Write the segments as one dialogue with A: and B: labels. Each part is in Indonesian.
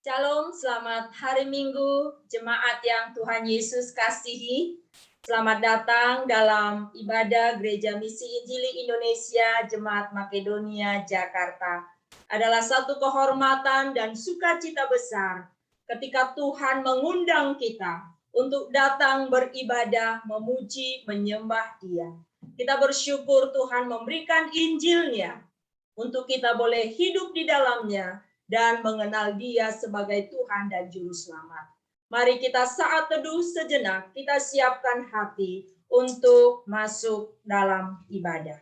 A: Shalom, selamat hari Minggu, jemaat yang Tuhan Yesus kasihi. Selamat datang dalam ibadah Gereja Misi Injili Indonesia, Jemaat Makedonia, Jakarta. Adalah satu kehormatan dan sukacita besar ketika Tuhan mengundang kita untuk datang beribadah, memuji, menyembah Dia. Kita bersyukur Tuhan memberikan Injil-Nya untuk kita boleh hidup di dalamnya dan mengenal Dia sebagai Tuhan dan Juru Selamat. Mari kita saat teduh sejenak, kita siapkan hati untuk masuk dalam ibadah.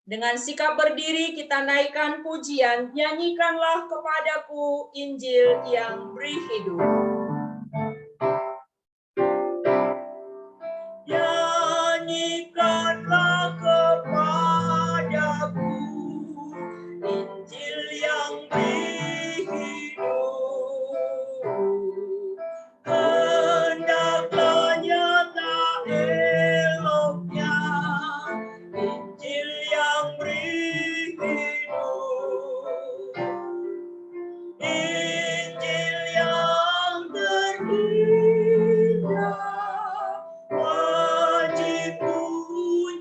A: Dengan sikap berdiri kita naikkan pujian, nyanyikanlah kepadaku Injil yang beri hidup. Nyanyikanlah kepadaku Injil yang beri hidup. Hendaklah nyata eloknya Injil yang beri hidup. Injil yang terindah wajib ku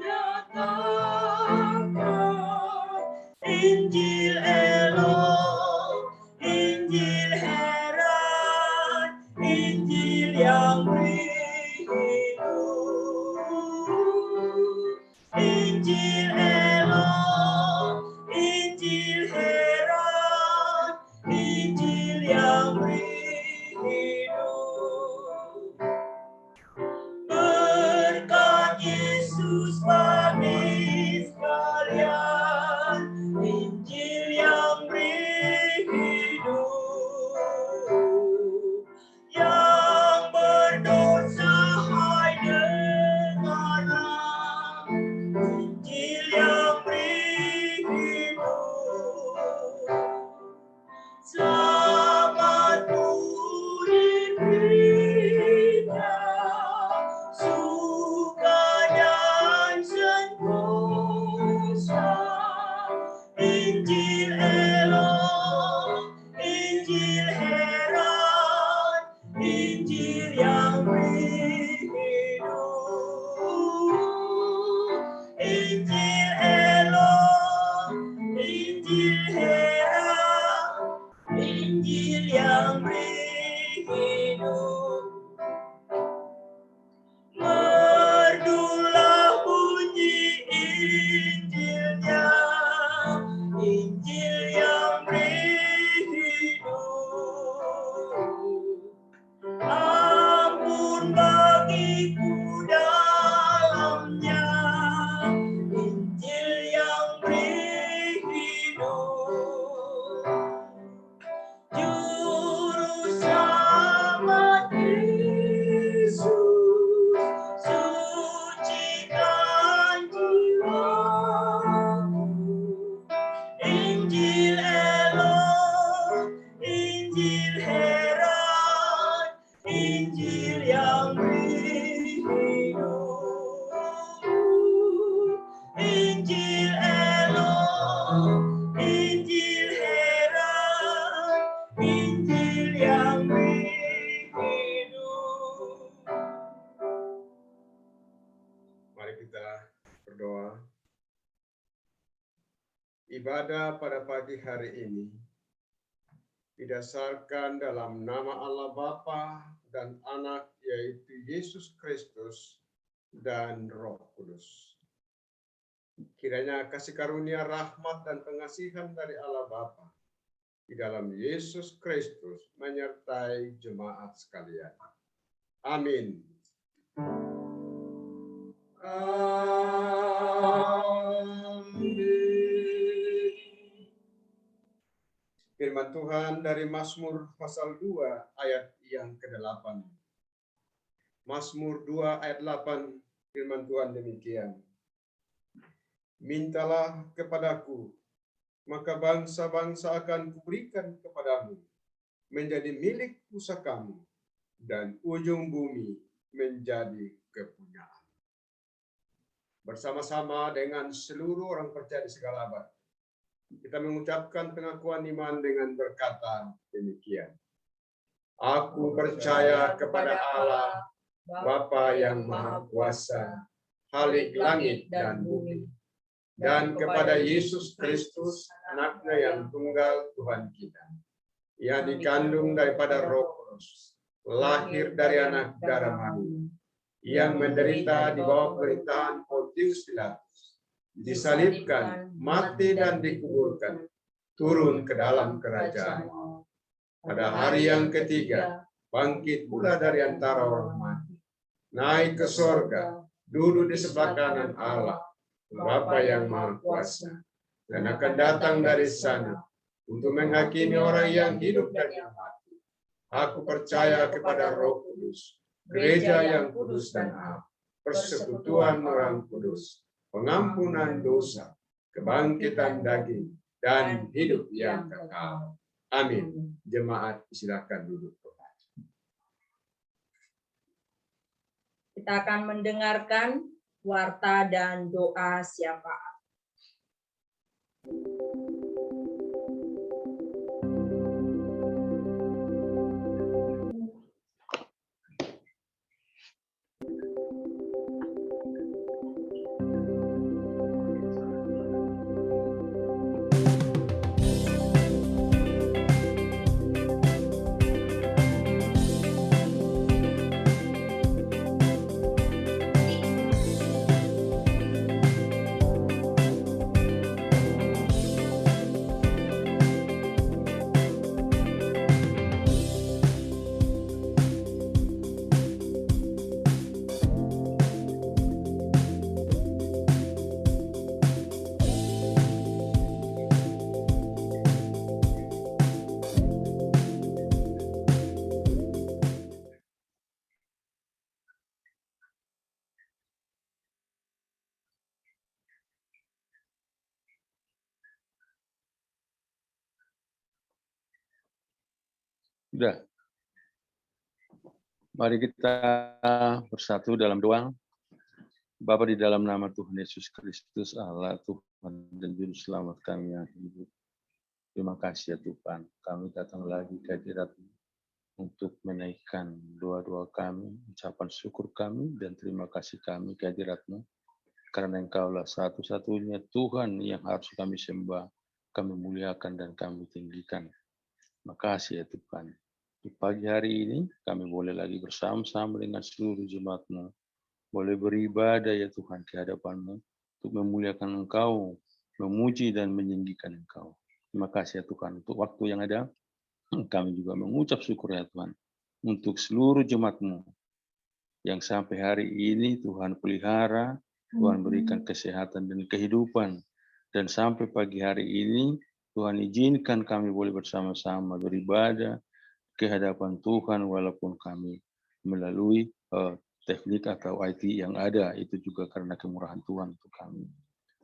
A: nyatakan. Injil elok, Injil heran, Injil yang beri hidup. Injil elok, Injil heran, Injil yang beri hidup. Berkat Yesus bagi sekalian, Injil yang beri hidup. Yang berdosa hai dengarlah, Injil yang beri hidup. Selamat diberinya suka dan sentosa. Injil elok, Injil heran, Injil yang beri hidup. Injil elok, Injil heran, Injil yang beri hidup. Merdulah bunyi Injilnya, Injil yang beri hidup. Ampun bagiku dalamnya, Injil yang beri hidup. Juru selamat Yesus, sucikan jiwaku. Injil elok, Injil heran, Injil yang beri hidup. Injil elok, Injil heran, Injil yang beri hidup.
B: Mari kita berdoa. Ibadah pada pagi hari ini didasarkan dalam nama Allah Bapa dan Anak, yaitu Yesus Kristus dan Roh Kudus. Kiranya kasih karunia, rahmat, dan pengasihan dari Allah Bapa di dalam Yesus Kristus menyertai jemaat sekalian. Amin. Firman Tuhan dari Mazmur pasal 2 ayat yang ke-8. Mazmur 2 ayat 8, firman Tuhan demikian. Mintalah kepadaku, maka bangsa-bangsa akan kuberikan kepadamu, menjadi milik pusakamu, dan ujung bumi menjadi kepunyaan. bersama-sama dengan seluruh orang percaya di segala abad. Kita mengucapkan pengakuan iman dengan berkata demikian. Aku percaya kepada Allah, Bapa yang Maha Kuasa, Khalik langit dan bumi, dan kepada Yesus Kristus, anaknya yang tunggal Tuhan kita. Ia dikandung daripada Roh Kudus, lahir dari anak darah Maria. Ia menderita di bawah pemerintahan Pontius Pilatus, disalibkan, mati dan dikuburkan, turun ke dalam kerajaan. Pada hari yang ketiga, bangkit pula dari antara orang mati, naik ke sorga, duduk di sebelah kanan Allah, Bapa yang Maha Kuasa, dan akan datang dari sana untuk menghakimi orang yang hidup dan yang mati. Aku percaya kepada Roh Kudus, gereja yang kudus dan am, persekutuan orang kudus, pengampunan dosa, kebangkitan daging, dan hidup yang kekal. Amin. Jemaat silakan duduk.
A: Kita akan mendengarkan warta dan doa syafaat.
C: Sudah. Mari kita bersatu dalam doa. Bapa, di dalam nama Tuhan Yesus Kristus, Allah Tuhan dan Juru Selamat kami yang hidup. Terima kasih ya Tuhan, kami datang lagi ke hadirat-Mu untuk menaikkan doa-doa kami, ucapan syukur kami, dan terima kasih kami ke hadirat-Mu. Karena Engkaulah satu-satunya Tuhan yang harus kami sembah, kami muliakan dan kami tinggikan. Makasih ya Tuhan. Di pagi hari ini kami boleh lagi bersama-sama dengan seluruh jemaat-Mu. Boleh beribadah ya Tuhan ke hadapan-Mu untuk memuliakan Engkau, memuji dan meninggikan Engkau. Terima kasih ya Tuhan untuk waktu yang ada. Kami juga mengucap syukur ya Tuhan untuk seluruh jemaat-Mu yang sampai hari ini Tuhan pelihara, Tuhan berikan kesehatan dan kehidupan. Dan sampai pagi hari ini Tuhan izinkan kami boleh bersama-sama beribadah ke hadapan Tuhan walaupun kami melalui teknik atau IT yang ada, itu juga karena kemurahan Tuhan untuk kami.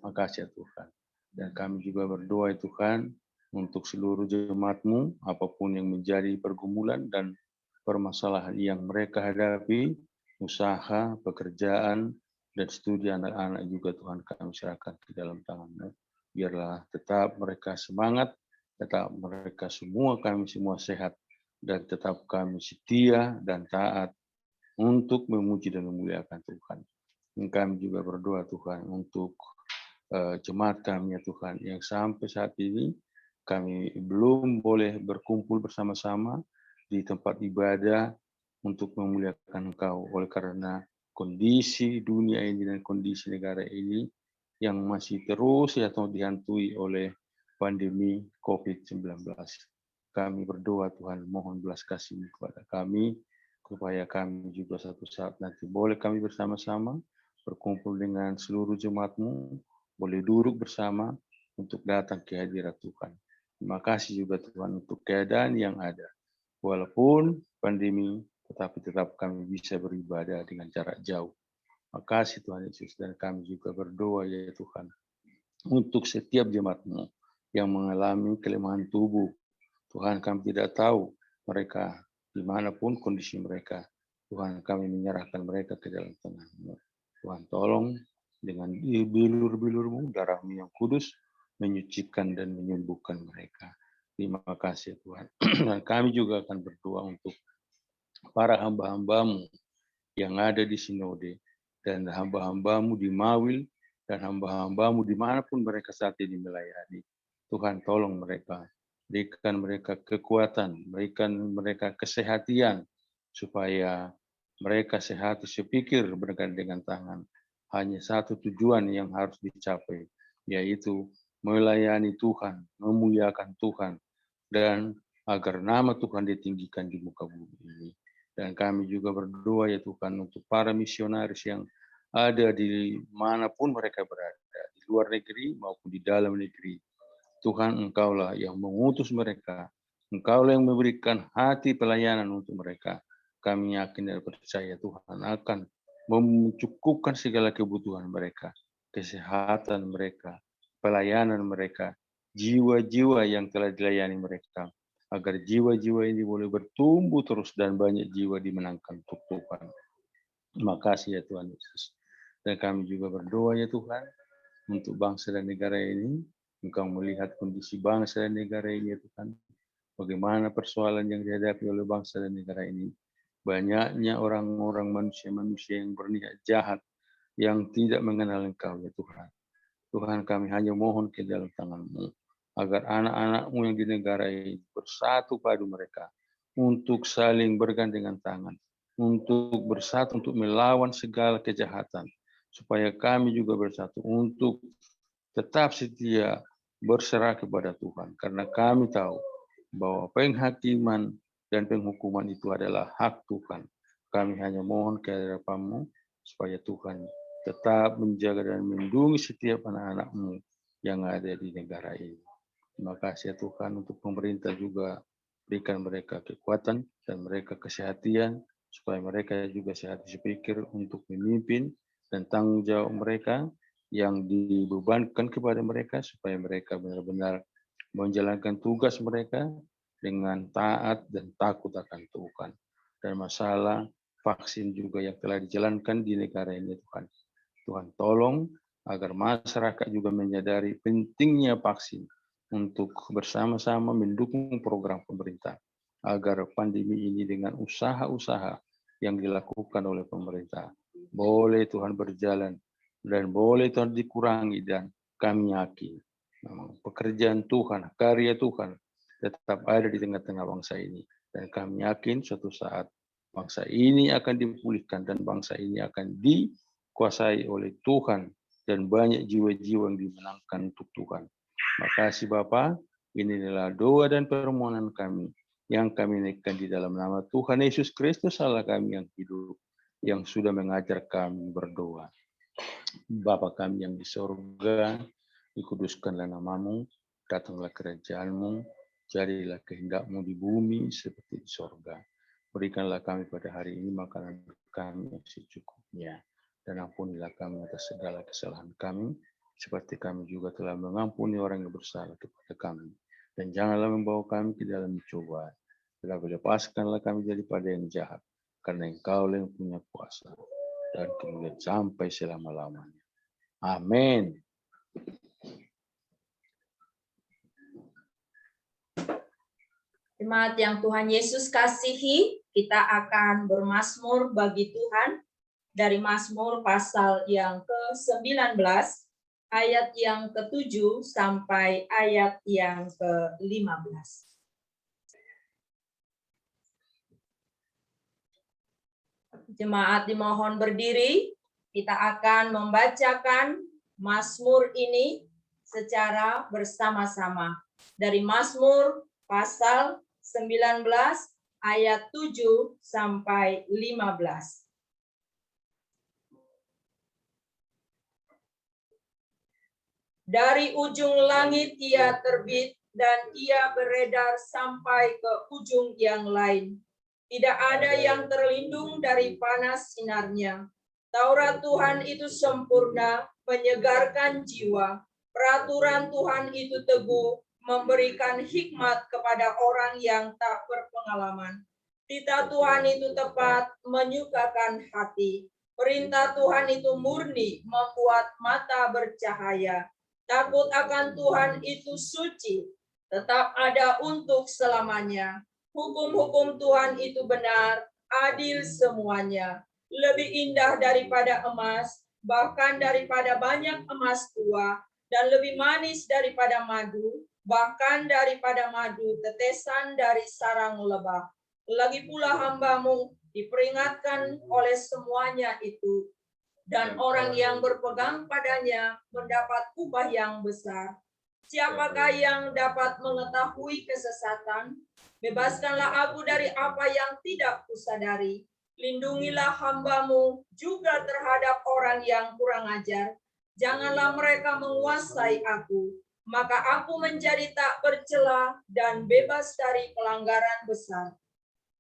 C: Makasih ya Tuhan. Dan kami juga berdoa ya Tuhan untuk seluruh jemaat-Mu, apapun yang menjadi pergumulan dan permasalahan yang mereka hadapi, usaha, pekerjaan, dan studi anak-anak juga Tuhan kami serahkan ke dalam tangan-Mu. Biarlah tetap mereka semangat, tetap mereka semua, kami semua sehat, dan tetap kami setia dan taat untuk memuji dan memuliakan Tuhan. Dan kami juga berdoa Tuhan untuk jemaat kami ya Tuhan, yang sampai saat ini kami belum boleh berkumpul bersama-sama di tempat ibadah untuk memuliakan Engkau oleh karena kondisi dunia ini dan kondisi negara ini yang masih terus ya Tuhan dihantui oleh pandemi COVID-19. Kami berdoa Tuhan, mohon belas kasih kepada kami, supaya kami juga satu saat nanti boleh kami bersama-sama berkumpul dengan seluruh jemaat-Mu, boleh duduk bersama untuk datang ke hadirat Tuhan. Terima kasih juga Tuhan untuk keadaan yang ada. Walaupun pandemi, tetapi tetap kami bisa beribadah dengan jarak jauh. Terima kasih Tuhan Yesus, dan kami juga berdoa ya Tuhan untuk setiap jemaat-Mu yang mengalami kelemahan tubuh. Tuhan, kami tidak tahu mereka dimanapun kondisi mereka. Tuhan, kami menyerahkan mereka ke dalam tangan-Mu. Tuhan, tolong dengan bilur-bilur-Mu, darah-Mu yang kudus, menyucikan dan menyembuhkan mereka. Terima kasih Tuhan. Dan kami juga akan berdoa untuk para hamba-hamba-Mu yang ada di Sinode, dan hamba-hamba-Mu di Mawil, dan hamba-hamba-Mu dimanapun mereka saat ini melayani. Tuhan tolong mereka, berikan mereka kekuatan, berikan mereka kesehatan, supaya mereka sehat sepikir bergandengan tangan. Hanya satu tujuan yang harus dicapai, yaitu melayani Tuhan, memuliakan Tuhan, dan agar nama Tuhan ditinggikan di muka bumi ini. Dan kami juga berdoa ya Tuhan untuk para misionaris yang ada di manapun mereka berada, di luar negeri maupun di dalam negeri. Tuhan, Engkaulah yang mengutus mereka, Engkaulah yang memberikan hati pelayanan untuk mereka. Kami yakin dan percaya Tuhan akan mencukupkan segala kebutuhan mereka, kesehatan mereka, pelayanan mereka, jiwa-jiwa yang telah dilayani mereka, agar jiwa-jiwa ini boleh bertumbuh terus dan banyak jiwa dimenangkan untuk Tuhan. Terima kasih ya Tuhan Yesus. Dan kami juga berdoa ya Tuhan untuk bangsa dan negara ini. Engkau melihat kondisi bangsa dan negara ini ya Tuhan. Bagaimana persoalan yang dihadapi oleh bangsa dan negara ini. Banyaknya orang-orang manusia-manusia yang berniat jahat, yang tidak mengenal Engkau ya Tuhan. Tuhan, kami hanya mohon ke dalam tangan-Mu, agar anak-anak-Mu yang di negara ini bersatu padu mereka, untuk saling bergandengan tangan, untuk bersatu untuk melawan segala kejahatan, supaya kami juga bersatu untuk tetap setia berserah kepada Tuhan. Karena kami tahu bahwa penghakiman dan penghukuman itu adalah hak Tuhan. Kami hanya mohon kehadiran-Mu supaya Tuhan tetap menjaga dan melindungi setiap anak-anak-Mu yang ada di negara ini. Terima kasih ya Tuhan untuk pemerintah juga, berikan mereka kekuatan dan mereka kesehatan, supaya mereka juga sehat sepikir untuk memimpin dan tanggung jawab mereka yang dibebankan kepada mereka, supaya mereka benar-benar menjalankan tugas mereka dengan taat dan takut akan Tuhan. Dan masalah vaksin juga yang telah dijalankan di negara ini Tuhan. Tuhan tolong agar masyarakat juga menyadari pentingnya vaksin untuk bersama-sama mendukung program pemerintah agar pandemi ini dengan usaha-usaha yang dilakukan oleh pemerintah boleh Tuhan berjalan dan boleh Tuhan dikurangi, dan kami yakin pekerjaan Tuhan, karya Tuhan tetap ada di tengah-tengah bangsa ini, dan kami yakin suatu saat bangsa ini akan dipulihkan dan bangsa ini akan dikuasai oleh Tuhan dan banyak jiwa-jiwa yang dimenangkan untuk Tuhan. Makasih Bapa, ini adalah doa dan permohonan kami yang kami naikkan di dalam nama Tuhan Yesus Kristus Allah kami yang hidup, yang sudah mengajar kami berdoa. Bapa kami yang di sorga, dikuduskanlah namamu, datanglah kerajaan-Mu, jadilah kehendak-Mu di bumi seperti di sorga. Berikanlah kami pada hari ini makanan kami yang secukupnya, dan ampunilah kami atas segala kesalahan kami, seperti kami juga telah mengampuni orang yang bersalah kepada kami. Dan janganlah membawa kami ke dalam cobaan, tetapi lepaskanlah kami daripada yang jahat, karena Engkau yang punya kuasa dan kemuliaan sampai selama-lamanya. Amin.
A: Jemaat yang Tuhan Yesus kasihi, kita akan bermazmur bagi Tuhan dari Mazmur pasal yang ke-19, ayat yang ke-7 sampai ayat yang ke-15. Jemaat dimohon berdiri, kita akan membacakan Mazmur ini secara bersama-sama. Dari Mazmur pasal 19 ayat 7 sampai 15. Dari ujung langit ia terbit dan ia beredar sampai ke ujung yang lain. Tidak ada yang terlindung dari panas sinarnya. Taurat Tuhan itu sempurna, menyegarkan jiwa. Peraturan Tuhan itu teguh, memberikan hikmat kepada orang yang tak berpengalaman. Titah Tuhan itu tepat, menyukakan hati. Perintah Tuhan itu murni, membuat mata bercahaya. Takut akan Tuhan itu suci, tetap ada untuk selamanya. Hukum-hukum Tuhan itu benar, adil semuanya. Lebih indah daripada emas, bahkan daripada banyak emas tua, dan lebih manis daripada madu, bahkan daripada madu tetesan dari sarang lebah. Lagi pula hambamu diperingatkan oleh semuanya itu, dan orang yang berpegang padanya mendapat upah yang besar. Siapakah yang dapat mengetahui kesesatan? Bebaskanlah aku dari apa yang tidak kusadari. Lindungilah hambamu juga terhadap orang yang kurang ajar. Janganlah mereka menguasai aku, maka aku menjadi tak bercela dan bebas dari pelanggaran besar.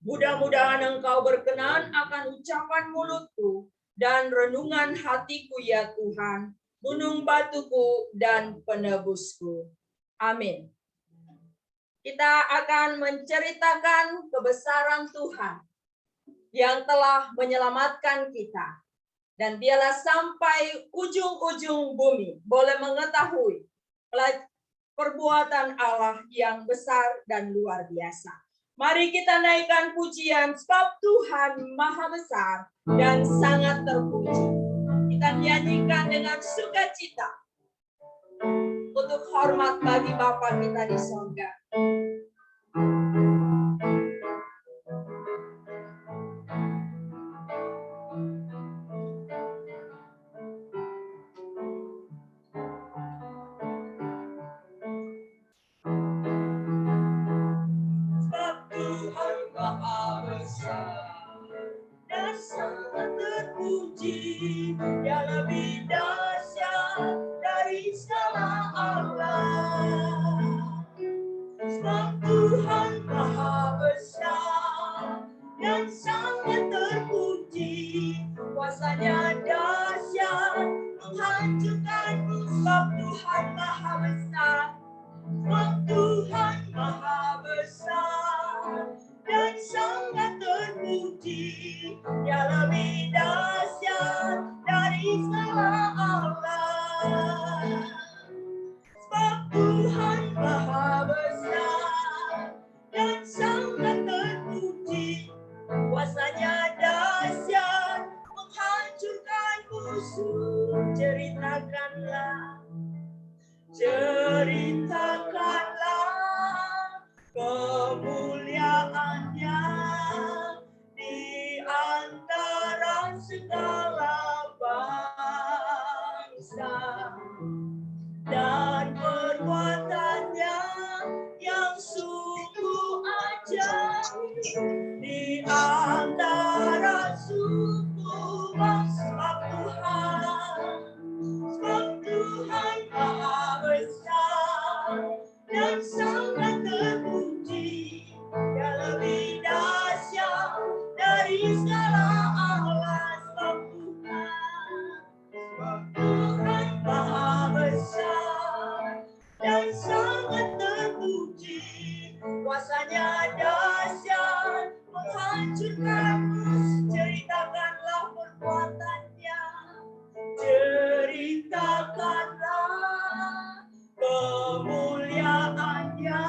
A: Mudah-mudahan engkau berkenan akan ucapan mulutku dan renungan hatiku ya Tuhan, gunung batuku dan penebusku. Amin. Kita akan menceritakan kebesaran Tuhan yang telah menyelamatkan kita. Dan biarlah sampai ujung-ujung bumi boleh mengetahui perbuatan Allah yang besar dan luar biasa. Mari kita naikkan pujian sebab Tuhan Maha Besar dan sangat terpuji. Kita nyanyikan dengan sukacita untuk hormat bagi Bapa kita di sorga. Dia lebih dahsyat dari segala Allah. Sebab Tuhan Maha Besar dan sangat terpuji. Kuasanya dahsyat menghancurkan sebab Tuhan Maha Besar. Sebab Tuhan Maha Besar dan sangat terpuji. Dia lebih dahsyat dari segala Allah. Sebab Tuhan Maha Besar dan sangat terpuji. Kuasanya dahsyat menghancurkan musuh. Ceritakanlah kemuliaannya di antara segala bangsa, dan perbuatannya yang sungguh ajaib di antara suku bangsa Tuhan. Sebab Tuhan Maha Besar dan sangat terpuji. Dia lebih dahsyat dari segala Allah. Sebab Tuhan Maha Besar dan sangat terpuji. Kuasanya dahsyat menghancurkan musuh. Ceritakanlah perbuatannya. Ceritakanlah kemuliaannya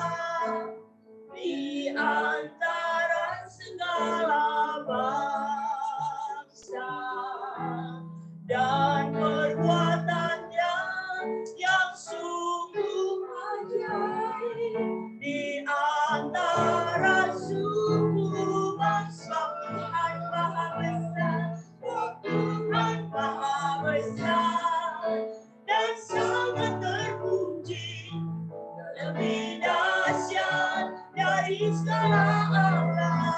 A: di antara segala bangsa, dan perbuatannya yang sungguh ajaib di antara suku bangsa. Tuhan Maha Besar, Tuhan Maha Besar dan sangat terpuji. Lebih dahsyat dari segala Allah.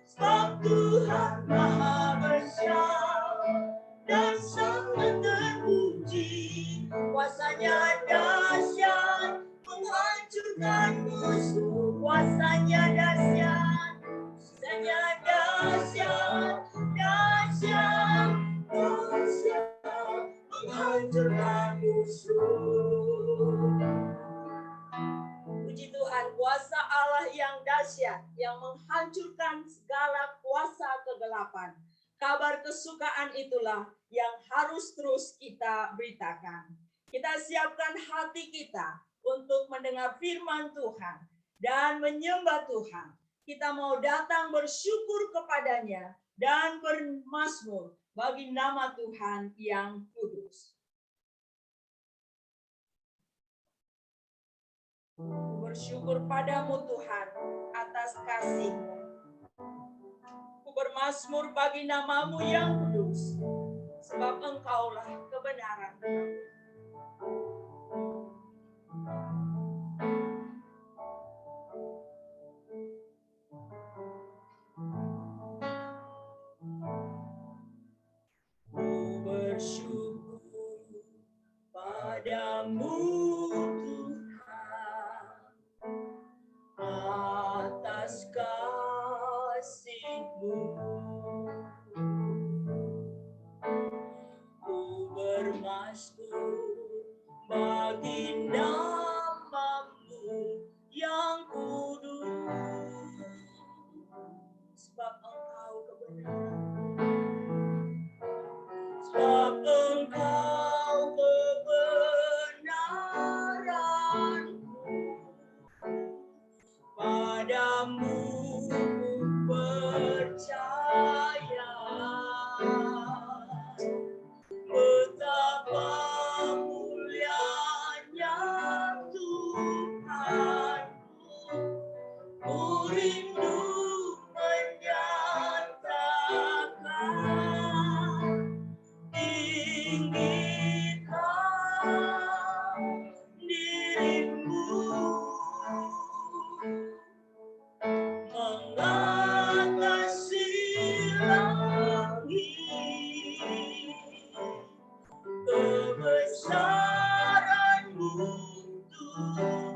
A: Sebab Tuhan Maha Besar dan sangat terpuji. Kuasanya dahsyat menghancurkan musuh. Kuasanya dahsyat, kuasanya dahsyat, dahsyat, dahsyat menghancurkan musuh. Puji Tuhan, kuasa Allah yang dahsyat, yang menghancurkan segala kuasa kegelapan. kabar kesukaan itulah yang harus terus kita beritakan. Kita siapkan hati kita untuk mendengar firman Tuhan dan menyembah Tuhan. Kita mau datang bersyukur kepadanya dan bermazmur bagi nama Tuhan yang kudus. Bersyukur padamu Tuhan atas kasih-Mu. Ku bermazmur bagi namamu yang kudus, sebab Engkaulah kebenaran. Ku bersyukur padamu atas kasih-Mu. Ku bermazmur bagi namamu yang kudus, sebab Engkau kebenaran. Sebab Engkau kebenaranku, padamu percaya. Betapa mulianya Tuhanku, ku rindu menyatakan tinggikan dirimu mengatasi langit, kebesaran-Mu Tuhan,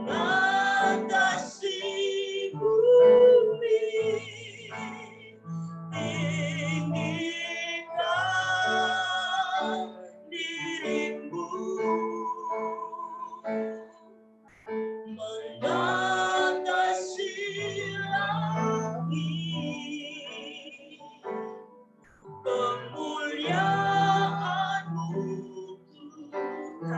A: mengatasi bumi, tinggikan dirimu mengatasi langit, kemuliaan-Mu Tuhan,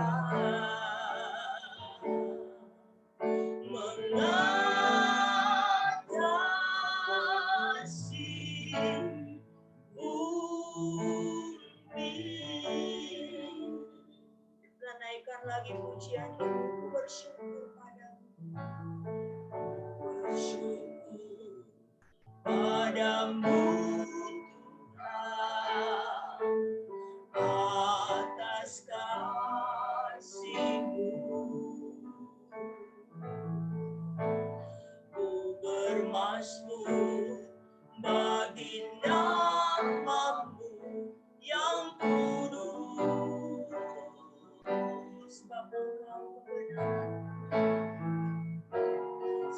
A: mengatasi bumi. Kita naikkan lagi pujian ini, ku bersyukur padamu. Bersyukur padamu Tuhan atas kasih-Mu. Ku bermazmur bagi namamu yang kudus, sebab Engkau kebenaran.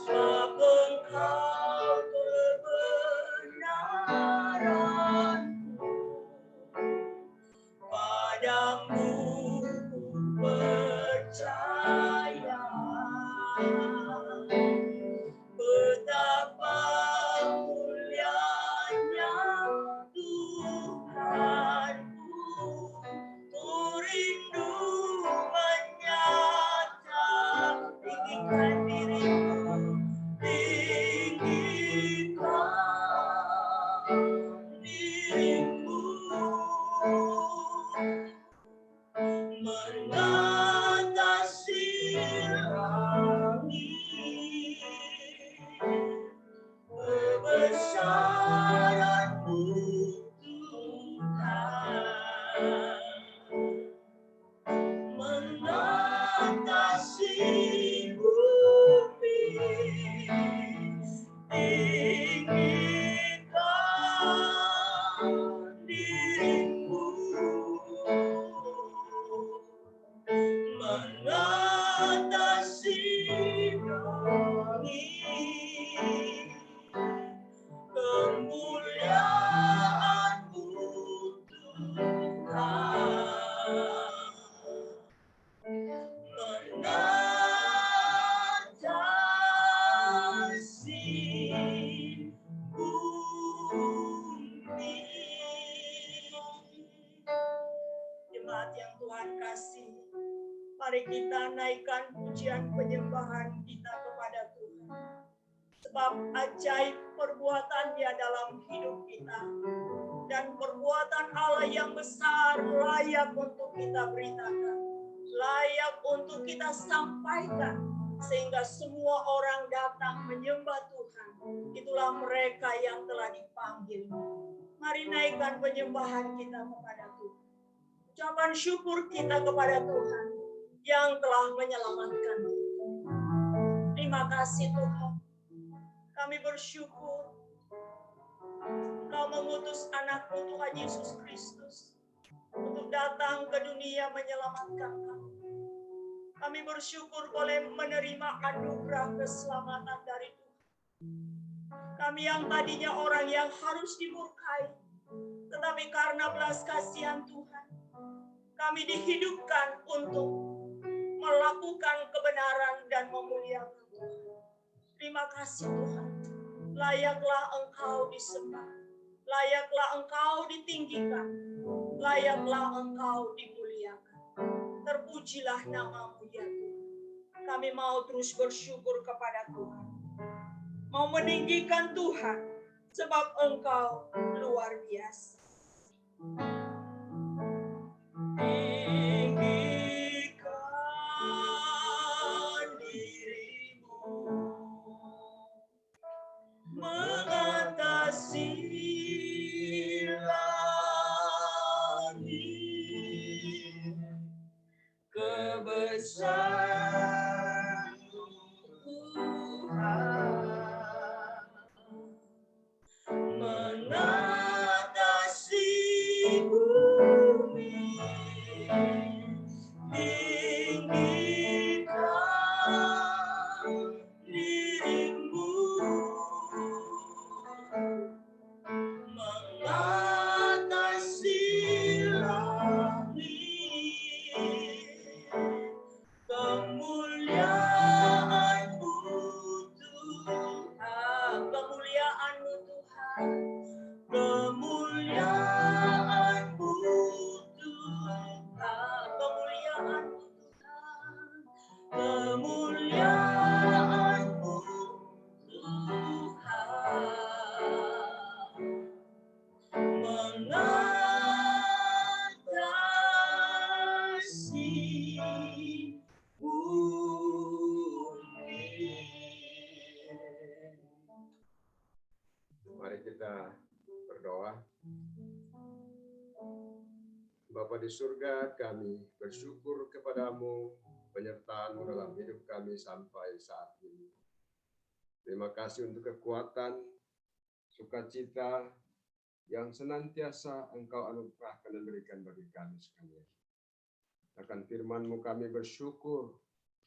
A: Sebab Engkau kebenaranku, padamu percaya. Betapa Mari kita naikkan pujian penyembahan kita kepada Tuhan. Sebab ajaib perbuatannya dalam hidup kita. Dan perbuatan Allah yang besar layak untuk kita beritakan. Layak untuk kita sampaikan. Sehingga semua orang datang menyembah Tuhan. Itulah mereka yang telah dipanggil. Mari naikkan penyembahan kita kepada Tuhan. Ucapan syukur kita kepada Tuhan yang telah menyelamatkan kita. Terima kasih Tuhan. Kami bersyukur Engkau mengutus anak-Mu Tuhan Yesus Kristus untuk datang ke dunia menyelamatkan kami. Kami bersyukur boleh menerima anugerah keselamatan dari Tuhan. Kami yang tadinya orang yang harus dimurkai, tetapi karena belas kasihan Tuhan, kami dihidupkan untuk melakukan kebenaran dan memuliakan Tuhan. Terima kasih Tuhan. Layaklah Engkau disembah. Layaklah Engkau ditinggikan. Layaklah Engkau dimuliakan. Terpujilah nama-Mu ya Tuhan. Kami mau terus bersyukur kepada Tuhan. Mau meninggikan Tuhan. Sebab Engkau luar biasa. Tinggikan dirimu. Mengatasi langit, kebesaran Tuhan mengatasi bumi, tinggikan dirimu. Mengatasi langit, kemuliaan-Mu Tuhan, kemuliaan-Mu Tuhan, kemuliaan-Mu Tuhan, kemuliaan-Mu Tuhan, kemuliaan-Mu Tuhan. Mengatasi bumi.
B: Mari kita berdoa. Bapa di surga, kami bersyukur kepadamu, penyertaan-Mu dalam hidup kami sampai saat ini. Terima kasih untuk kekuatan, sukacita yang senantiasa Engkau anugerahkan dan berikan bagi kami sekalian. Akan firman-Mu kami bersyukur,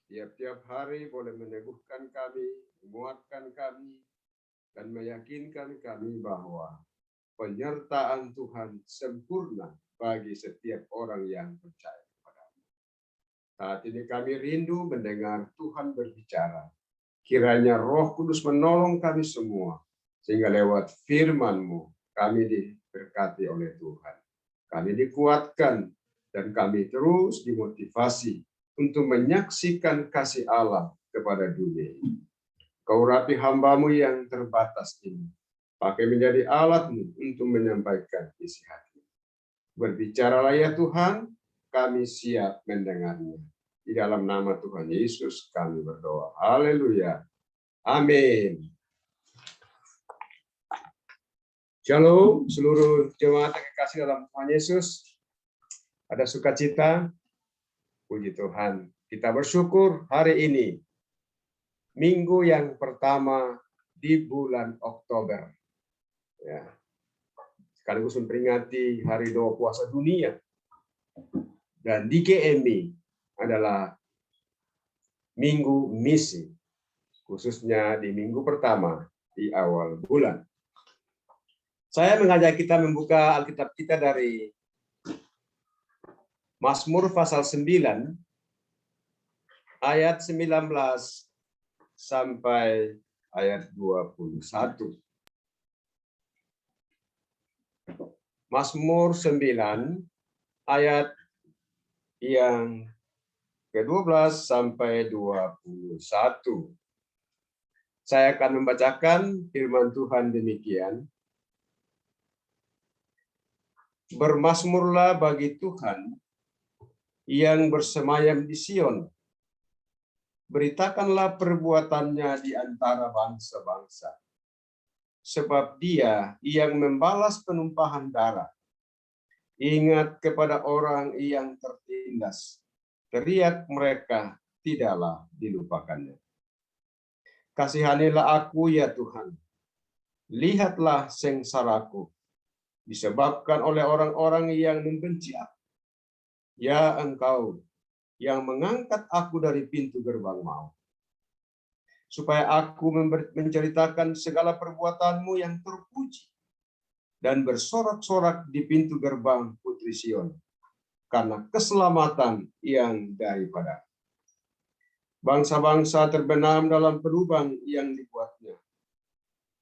B: tiap-tiap hari boleh meneguhkan kami, menguatkan kami, dan meyakinkan kami bahwa penyertaan Tuhan sempurna bagi setiap orang yang percaya kepada-Mu. Saat ini kami rindu mendengar Tuhan berbicara. Kiranya Roh Kudus menolong kami semua, sehingga lewat firman-Mu kami diberkati oleh Tuhan. Kami dikuatkan dan kami terus dimotivasi untuk menyaksikan kasih Allah kepada dunia ini. Kau urapi hamba-Mu yang terbatas ini. Pakai menjadi alat-Mu untuk menyampaikan isi hati. Berbicaralah ya Tuhan, kami siap mendengarnya. Di dalam nama Tuhan Yesus kami berdoa. Haleluya. Amin. Shalom seluruh jemaat yang kekasih dalam Tuhan Yesus. Ada sukacita, puji Tuhan. Kita bersyukur hari ini, minggu yang pertama di bulan Oktober. Ya. Sekaligus memperingati Hari Doa Puasa Dunia. Dan di GMI adalah minggu misi, khususnya di minggu pertama di awal bulan. Saya mengajak kita membuka Alkitab kita dari Mazmur pasal 9 ayat 19 sampai ayat 21. Mazmur 9 ayat yang ke-12 sampai 21. Saya akan membacakan firman Tuhan demikian. Bermazmurlah bagi Tuhan yang bersemayam di Sion. Beritakanlah perbuatannya di antara bangsa-bangsa. Sebab Dia yang membalas penumpahan darah. Ingat kepada orang yang tertindas. Teriak mereka, tidaklah dilupakannya. Kasihanilah aku ya Tuhan. Lihatlah sengsaraku. Disebabkan oleh orang-orang yang membenci aku. Ya Engkau yang mengangkat aku dari pintu gerbang maut. Supaya aku menceritakan segala perbuatanmu yang terpuji. Dan bersorak-sorak di pintu gerbang Putri Sion. Karena keselamatan yang daripada. Bangsa-bangsa terbenam dalam pelubang yang dibuatnya.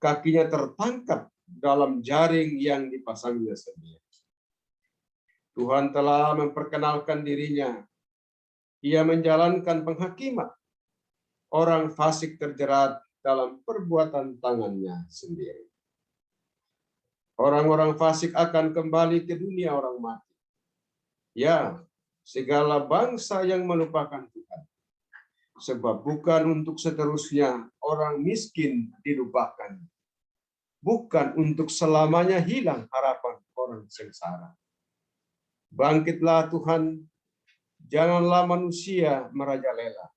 B: Kakinya tertangkap dalam jaring yang dipasangnya sendiri. Tuhan telah memperkenalkan dirinya. Ia menjalankan penghakiman. Orang fasik terjerat dalam perbuatan tangannya sendiri. Orang-orang fasik akan kembali ke dunia orang mati. Ya, segala bangsa yang melupakan Tuhan. Sebab bukan untuk seterusnya orang miskin dilupakan. Bukan untuk selamanya hilang harapan orang sengsara. Bangkitlah Tuhan, janganlah manusia merajalela.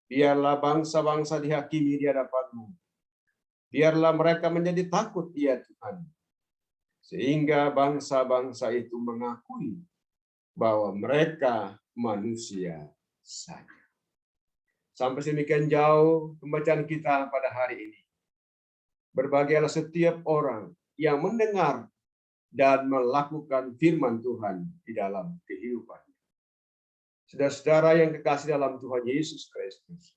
B: Biarlah bangsa-bangsa dihakimi di hadapan-Mu. Biarlah mereka menjadi takut ya Tuhan. Sehingga bangsa-bangsa itu mengakui bahwa mereka manusia saja. Sampai sedemikian jauh pembacaan kita pada hari ini. Berbahagialah setiap orang yang mendengar dan melakukan firman Tuhan di dalam kehidupannya. Saudara-saudara yang kekasih dalam Tuhan Yesus Kristus.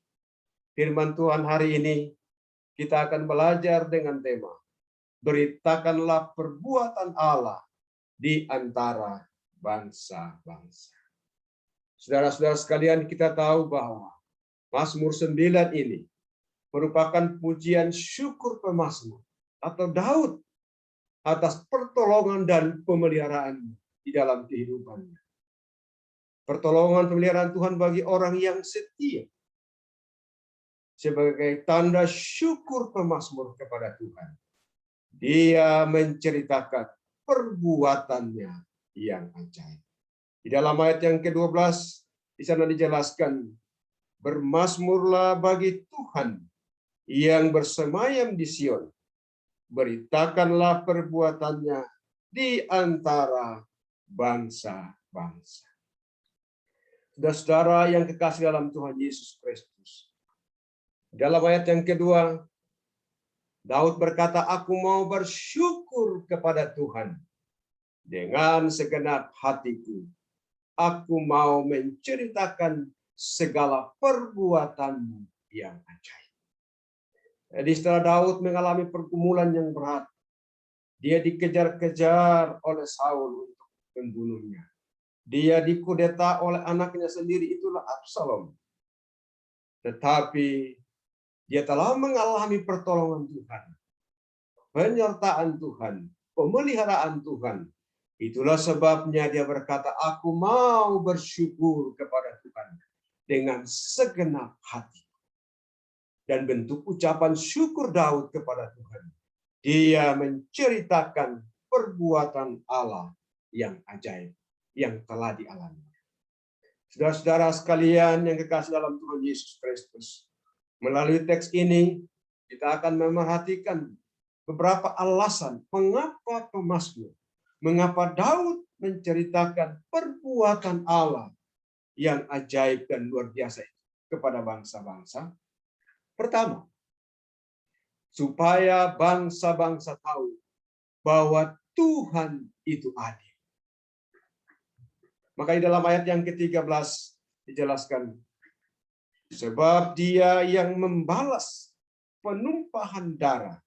B: Firman Tuhan hari ini kita akan belajar dengan tema beritakanlah perbuatan Allah di antara bangsa-bangsa. Saudara-saudara sekalian, kita tahu bahwa Mazmur 9 ini merupakan pujian syukur pemazmur atau Daud atas pertolongan dan pemeliharaan di dalam kehidupannya. Pertolongan pemeliharaan Tuhan bagi orang yang setia. Sebagai tanda syukur pemazmur kepada Tuhan. Dia menceritakan perbuatannya yang ajaib. Di dalam ayat yang ke-12, di sana dijelaskan, bermazmurlah bagi Tuhan yang bersemayam di Sion. Beritakanlah perbuatannya di antara bangsa-bangsa. Saudara-saudara yang kekasih dalam Tuhan Yesus Kristus. Dalam ayat yang kedua, Daud berkata, aku mau bersyukur kepada Tuhan dengan segenap hatiku. Aku mau menceritakan segala perbuatanmu yang ajaib. Jadi setelah Daud mengalami pergumulan yang berat, dia dikejar-kejar oleh Saul untuk membunuhnya. Dia dikudeta oleh anaknya sendiri, itulah Absalom. Tetapi dia telah mengalami pertolongan Tuhan, penyertaan Tuhan, pemeliharaan Tuhan. Itulah sebabnya dia berkata, aku mau bersyukur kepada Tuhan dengan segenap hati. Dan bentuk ucapan syukur Daud kepada Tuhan. Dia menceritakan perbuatan Allah yang ajaib, yang telah dialami. Saudara-saudara sekalian yang kekasih dalam Tuhan Yesus Kristus. Melalui teks ini, kita akan memerhatikan beberapa alasan mengapa pemazmur. Mengapa Daud menceritakan perbuatan Allah yang ajaib dan luar biasa kepada bangsa-bangsa? Pertama, supaya bangsa-bangsa tahu bahwa Tuhan itu adil. Maka di dalam ayat yang ke-13 dijelaskan, sebab Dia yang membalas penumpahan darah.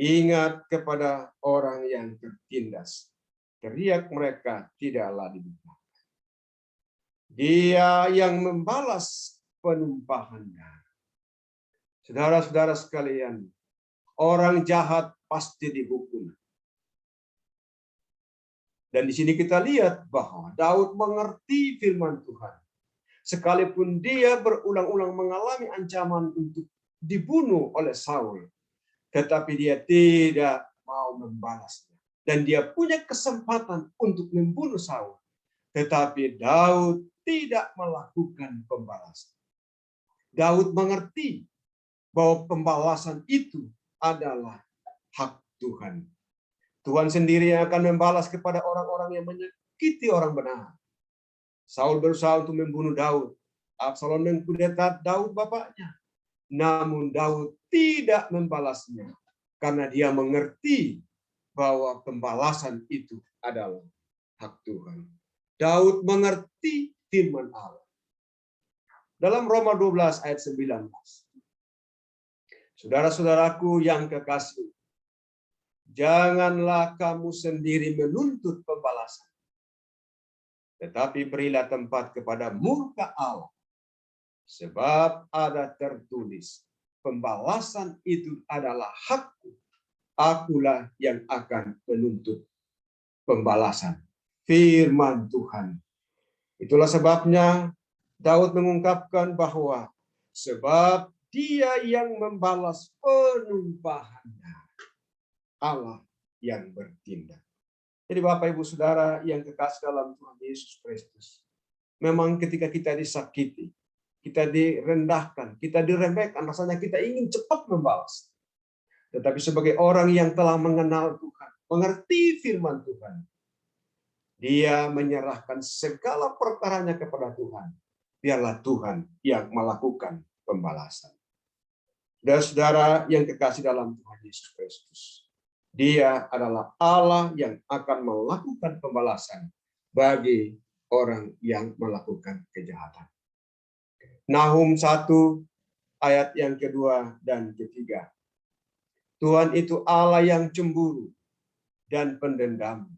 B: Ingat kepada orang yang tertindas. Teriak mereka, tidaklah dilupakan. Dia yang membalas penumpahan darah. Saudara-saudara sekalian, orang jahat pasti dihukum. Dan di sini kita lihat bahwa Daud mengerti firman Tuhan. Sekalipun dia berulang-ulang mengalami ancaman untuk dibunuh oleh Saul, tetapi dia tidak mau membalasnya. Dan dia punya kesempatan untuk membunuh Saul, tetapi Daud tidak melakukan pembalasan. Daud mengerti bahwa pembalasan itu adalah hak Tuhan. Tuhan sendiri yang akan membalas kepada orang-orang yang menyakiti orang benar. Saul berusaha untuk membunuh Daud. Absalom mengkudeta Daud bapaknya. Namun Daud tidak membalasnya karena dia mengerti bahwa pembalasan itu adalah hak Tuhan. Daud mengerti firman Allah. Dalam Roma 12 ayat 19. Saudara-saudaraku yang kekasih, janganlah kamu sendiri menuntut pembalasan, tetapi berilah tempat kepada murka Allah. Sebab ada tertulis, pembalasan itu adalah hakku. Akulah yang akan menuntut pembalasan. Firman Tuhan. Itulah sebabnya Daud mengungkapkan bahwa sebab dia yang membalas penumpahannya, Allah yang bertindak. Jadi Bapak Ibu Saudara yang kekasih dalam Tuhan Yesus Kristus, memang ketika kita disakiti, kita direndahkan, kita diremehkan, rasanya kita ingin cepat membalas. Tetapi sebagai orang yang telah mengenal Tuhan, mengerti firman Tuhan, dia menyerahkan segala perkaranya kepada Tuhan. Biarlah Tuhan yang melakukan pembalasan. Saudara-saudara yang kekasih dalam Tuhan Yesus Kristus, Dia adalah Allah yang akan melakukan pembalasan bagi orang yang melakukan kejahatan. Nahum 1 ayat yang kedua dan ketiga. Tuhan itu Allah yang cemburu dan pendendam.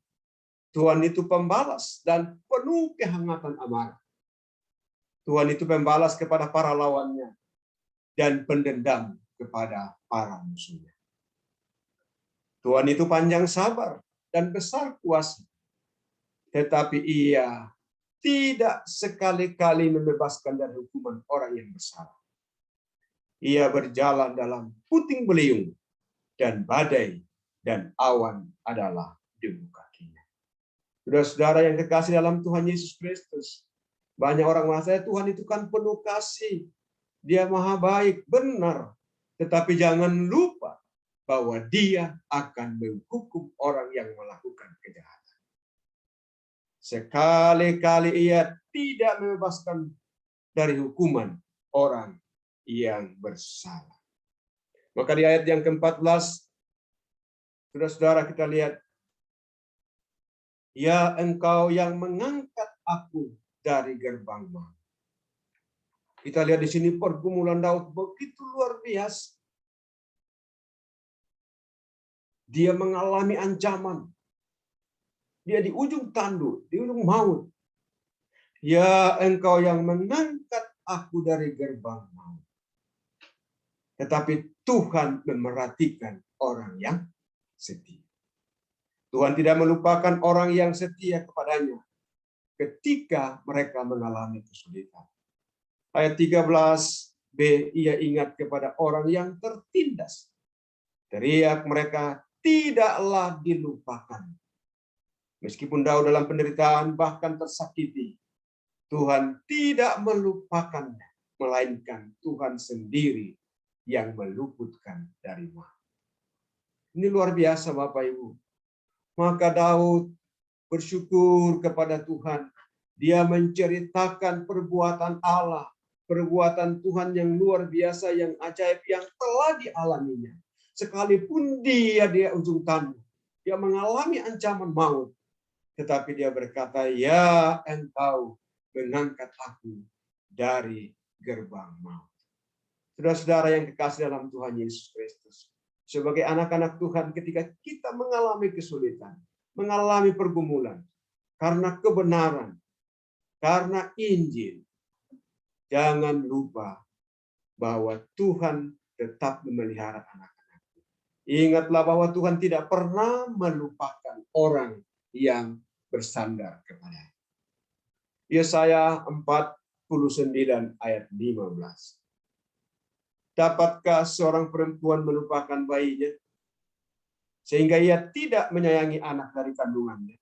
B: Tuhan itu pembalas dan penuh kehangatan amarah. Tuhan itu pembalas kepada para lawannya dan pendendam kepada para musuhnya. Tuhan itu panjang sabar dan besar kuasa. Tetapi Ia tidak sekali-kali membebaskan dari hukuman orang yang bersalah. Ia berjalan dalam puting beliung dan badai dan awan adalah debu kakinya. Saudara-saudara yang kekasih dalam Tuhan Yesus Kristus, banyak orang merasa Tuhan itu kan penuh kasih. Dia maha baik, benar. Tetapi jangan lupa bahwa Dia akan menghukum orang yang melakukan kejahatan. Sekali-kali Ia tidak membebaskan dari hukuman orang yang bersalah. Maka di ayat yang ke-14, saudara-saudara kita lihat, ya Engkau yang mengangkat aku dari gerbang maut. Kita lihat di sini pergumulan Daud begitu luar biasa. Dia mengalami ancaman. Dia di ujung tanduk, di ujung maut. Ya Engkau yang mengangkat aku dari gerbang maut. Tetapi Tuhan memerhatikan orang yang setia. Tuhan tidak melupakan orang yang setia kepadanya ketika mereka mengalami kesulitan. Ayat 13b, Ia ingat kepada orang yang tertindas. Teriak mereka, tidaklah dilupakan. Meskipun Daud dalam penderitaan bahkan tersakiti, Tuhan tidak melupakannya, melainkan Tuhan sendiri yang meluputkan dari maut. Ini luar biasa Bapak Ibu. Maka Daud bersyukur kepada Tuhan. Dia menceritakan perbuatan Allah, perbuatan Tuhan yang luar biasa, yang ajaib, yang telah dialaminya. Sekalipun dia di ujung tanduk, dia mengalami ancaman maut, tetapi dia berkata, ya Engkau mengangkat aku dari gerbang maut. Saudara-saudara yang kekasih dalam Tuhan Yesus Kristus, sebagai anak-anak Tuhan, ketika kita mengalami kesulitan, mengalami pergumulan, karena kebenaran, karena Injil, jangan lupa bahwa Tuhan tetap memelihara anak-anaknya. Ingatlah bahwa Tuhan tidak pernah melupakan orang yang bersandar kepada-Nya. Yesaya 49 ayat 15. Dapatkah seorang perempuan melupakan bayinya sehingga ia tidak menyayangi anak dari kandungannya?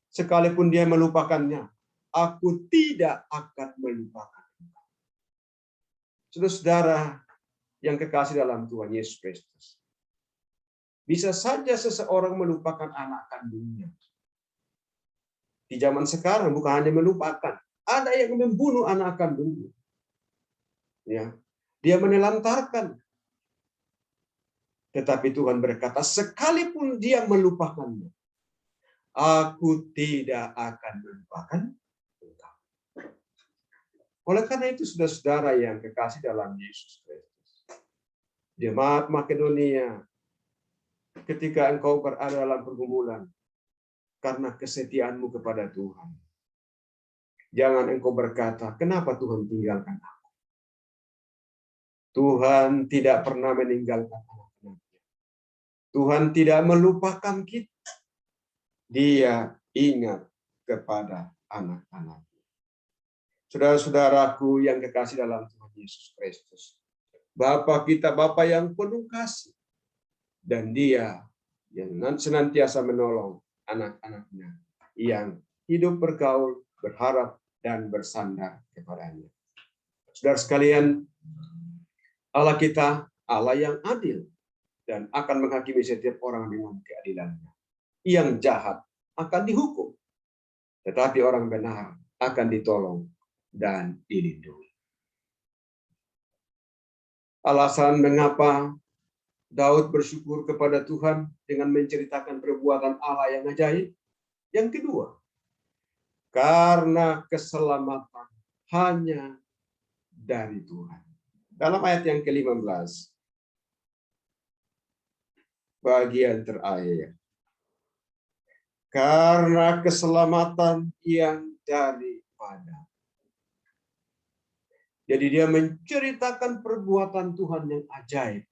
B: Sekalipun dia melupakannya, aku tidak akan melupakan. Saudara-saudara yang kekasih dalam Tuhan Yesus Kristus, bisa saja seseorang melupakan anak kandungnya. Di zaman sekarang bukan hanya melupakan, ada yang membunuh anak kandungnya. Ya, dia menelantarkan. Tetapi Tuhan berkata, sekalipun dia melupakannya, aku tidak akan melupakan engkau. Oleh karena itu, saudara-saudara yang kekasih dalam Yesus Kristus, jemaat Makedonia, ketika engkau berada dalam pergumulan, karena kesetiaanmu kepada Tuhan, jangan engkau berkata, kenapa Tuhan tinggalkan aku? Tuhan tidak pernah meninggalkan anak-anaknya. Tuhan tidak melupakan kita. Dia ingat kepada anak-anaknya. Saudara-saudaraku yang kekasih dalam Tuhan Yesus Kristus, Bapa kita, Bapa yang penuh kasih, dan Dia yang senantiasa menolong anak-anaknya yang hidup bergaul, berharap, dan bersandar kepada-Nya. Saudara sekalian, Allah kita, Allah yang adil, dan akan menghakimi setiap orang dengan keadilannya. Yang jahat akan dihukum, tetapi orang benar akan ditolong dan dilindungi. Alasan mengapa Daud bersyukur kepada Tuhan dengan menceritakan perbuatan Allah yang ajaib. Yang kedua, karena keselamatan hanya dari Tuhan. Dalam ayat yang ke-15, bagian terakhir. Karena keselamatan yang daripada. Jadi dia menceritakan perbuatan Tuhan yang ajaib.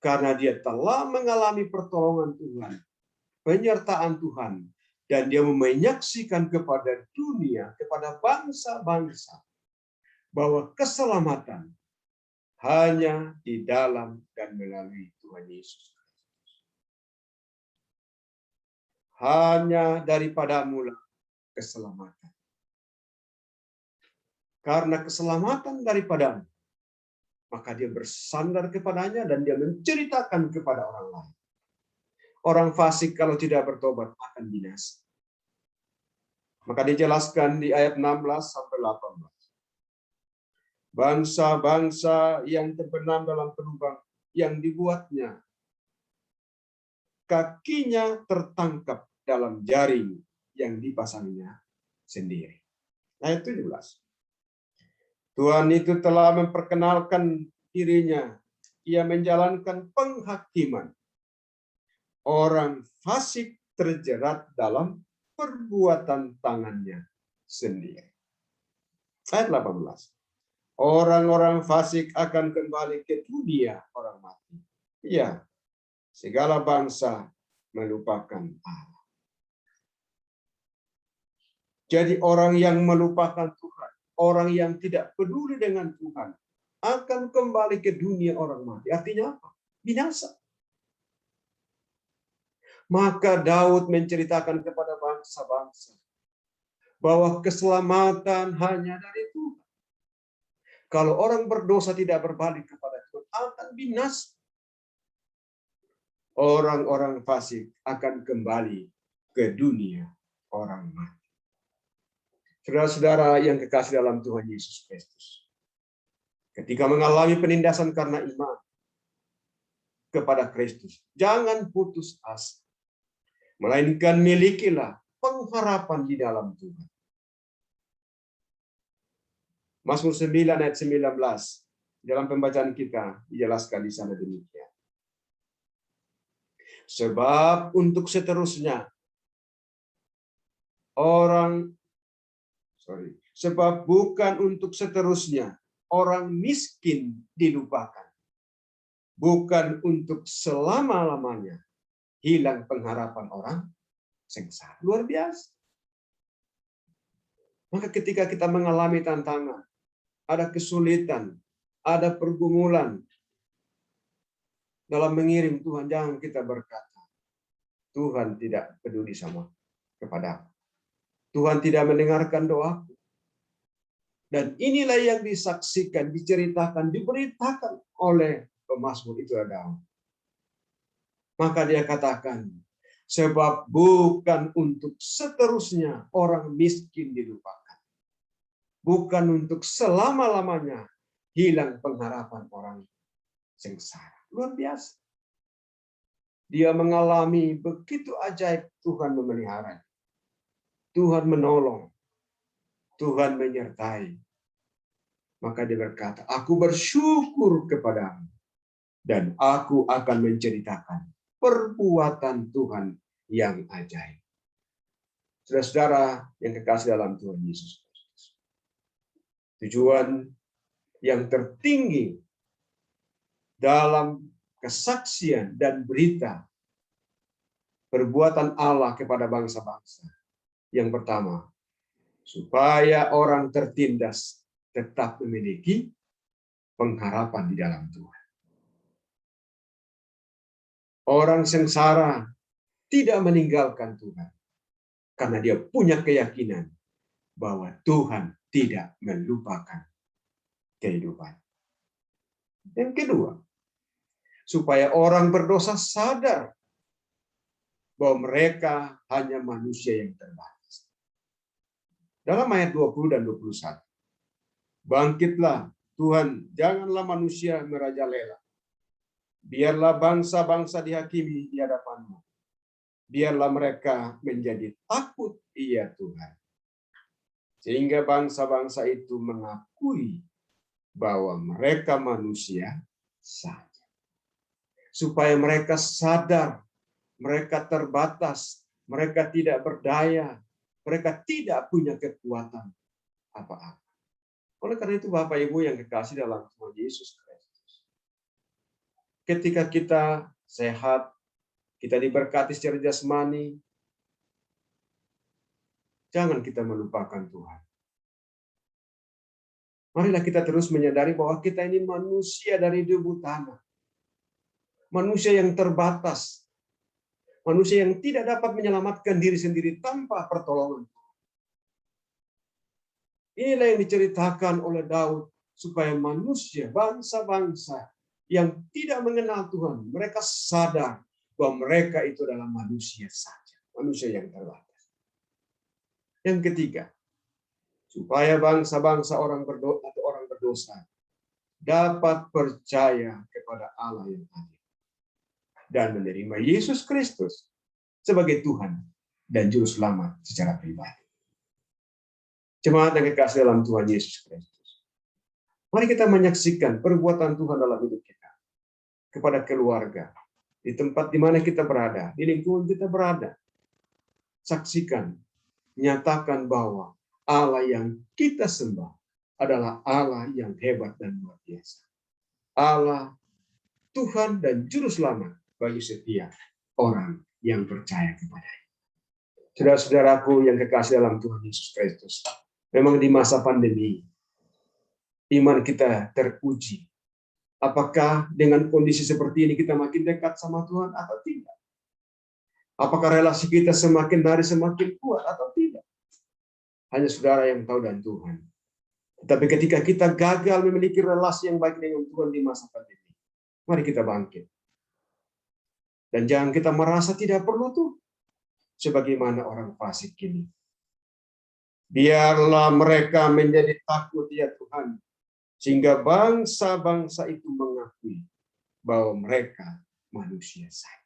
B: Karena dia telah mengalami pertolongan Tuhan, penyertaan Tuhan, dan dia menyaksikan kepada dunia, kepada bangsa-bangsa, bahwa keselamatan hanya di dalam dan melalui Tuhan Yesus. Hanya daripadamu lah keselamatan. Karena keselamatan daripadamu, maka dia bersandar kepadanya dan dia menceritakan kepada orang lain. Orang fasik kalau tidak bertobat akan binasa. Maka dijelaskan di ayat 16 sampai 18. Bangsa-bangsa yang terbenam dalam pelubang yang dibuatnya, kakinya tertangkap dalam jaring yang dipasangnya sendiri. Ayat 17. Tuhan itu telah memperkenalkan dirinya. Ia menjalankan penghakiman. Orang fasik terjerat dalam perbuatan tangannya sendiri. Ayat 18. Orang-orang fasik akan kembali ke dunia orang mati. Ya, segala bangsa melupakan Allah. Jadi orang yang melupakan Tuhan, orang yang tidak peduli dengan Tuhan, akan kembali ke dunia orang mati. Artinya apa? Binasa. Maka Daud menceritakan kepada bangsa-bangsa bahwa keselamatan hanya dari Tuhan. Kalau orang berdosa tidak berbalik kepada Tuhan, akan binasa. Orang-orang fasik akan kembali ke dunia orang mati. Saudara-saudara yang kekasih dalam Tuhan Yesus Kristus, ketika mengalami penindasan karena iman kepada Kristus, jangan putus asa. Melainkan milikilah pengharapan di dalam Tuhan. Mazmur 9 ayat 19 dalam pembacaan kita dijelaskan di sana demikian. Sebab untuk seterusnya orang Sebab bukan untuk seterusnya orang miskin dilupakan. Bukan untuk selama-lamanya hilang pengharapan orang sengsara. Luar biasa. Maka ketika kita mengalami tantangan, ada kesulitan, ada pergumulan dalam mengiring Tuhan, jangan kita berkata, Tuhan tidak peduli sama kepadaku. Tuhan tidak mendengarkan doaku. Dan inilah yang disaksikan, diceritakan, diberitakan oleh pemazmur itu Daud. Maka dia katakan, sebab bukan untuk seterusnya orang miskin dilupakan. Bukan untuk selama-lamanya hilang pengharapan orang sengsara. Luar biasa. Dia mengalami begitu ajaib, Tuhan memelihara. Tuhan menolong. Tuhan menyertai. Maka dia berkata, aku bersyukur kepadamu. Dan aku akan menceritakan perbuatan Tuhan yang ajaib. Saudara-saudara yang kekasih dalam Tuhan Yesus Kristus. Tujuan yang tertinggi dalam kesaksian dan berita perbuatan Allah kepada bangsa-bangsa. Yang pertama, supaya orang tertindas tetap memiliki pengharapan di dalam Tuhan. Orang sengsara tidak meninggalkan Tuhan karena dia punya keyakinan bahwa Tuhan tidak melupakan kehidupan. Yang kedua, supaya orang berdosa sadar bahwa mereka hanya manusia yang terbatas. Dalam ayat 20 dan 21, bangkitlah Tuhan, janganlah manusia merajalela. Biarlah bangsa-bangsa dihakimi di hadapan-Mu. Biarlah mereka menjadi takut, iya Tuhan. Sehingga bangsa-bangsa itu mengakui bahwa mereka manusia saja. Supaya mereka sadar, mereka terbatas, mereka tidak berdaya, mereka tidak punya kekuatan apa-apa. Oleh karena itu Bapak Ibu yang kekasih dalam Tuhan Yesus Kristus. Ketika kita sehat, kita diberkati secara jasmani, jangan kita melupakan Tuhan. Marilah kita terus menyadari bahwa kita ini manusia dari debu tanah. Manusia yang terbatas. Manusia yang tidak dapat menyelamatkan diri sendiri tanpa pertolongan. Inilah yang diceritakan oleh Daud, supaya manusia, bangsa-bangsa yang tidak mengenal Tuhan, mereka sadar bahwa mereka itu adalah manusia saja, manusia yang terbatas. Yang ketiga, supaya bangsa-bangsa orang berdosa dapat percaya kepada Allah yang adil dan menerima Yesus Kristus sebagai Tuhan dan Juru Selamat secara pribadi. Jemaat yang kekasih dalam Tuhan Yesus Kristus, mari kita menyaksikan perbuatan Tuhan dalam hidup kita. Kepada keluarga, di tempat di mana kita berada, di lingkungan kita berada. Saksikan, nyatakan bahwa Allah yang kita sembah adalah Allah yang hebat dan luar biasa. Allah, Tuhan dan Juru Selamat bagi setiap orang yang percaya kepada-Nya. Saudara-saudaraku yang kekasih dalam Tuhan Yesus Kristus, memang di masa pandemi, iman kita teruji. Apakah dengan kondisi seperti ini kita makin dekat sama Tuhan atau tidak? Apakah relasi kita semakin hari semakin kuat atau tidak? Hanya saudara yang tahu dan Tuhan. Tapi ketika kita gagal memiliki relasi yang baik dengan Tuhan di masa pandemi, mari kita bangkit. Dan jangan kita merasa tidak perlu tuh, sebagaimana orang fasik ini. Biarlah mereka menjadi takut ya Tuhan, sehingga bangsa-bangsa itu mengakui bahwa mereka manusia saja.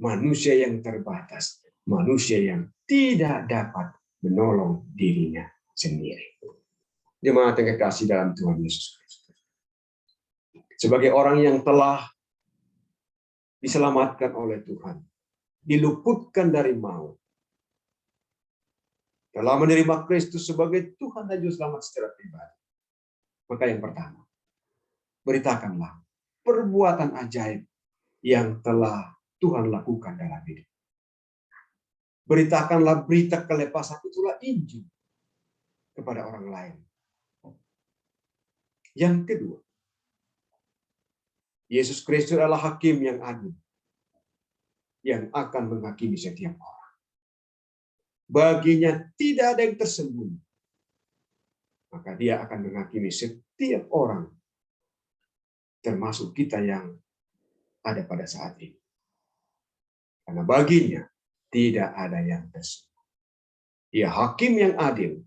B: Manusia yang terbatas. Manusia yang tidak dapat menolong dirinya sendiri. Jemaat yang kekasih dalam Tuhan Yesus Kristus. Sebagai orang yang telah diselamatkan oleh Tuhan. Diluputkan dari maut. telah menerima Kristus sebagai Tuhan dan Juru Selamat secara pribadi. Maka yang pertama, beritakanlah perbuatan ajaib yang telah Tuhan lakukan dalam hidup. Beritakanlah berita kelepasan, itulah Injil kepada orang lain. Yang kedua, Yesus Kristus adalah hakim yang adil, yang akan menghakimi setiap orang. Baginya tidak ada yang tersembunyi. Maka dia akan menghakimi setiap orang, termasuk kita yang ada pada saat ini. Karena baginya tidak ada yang tersembunyi. Dia hakim yang adil,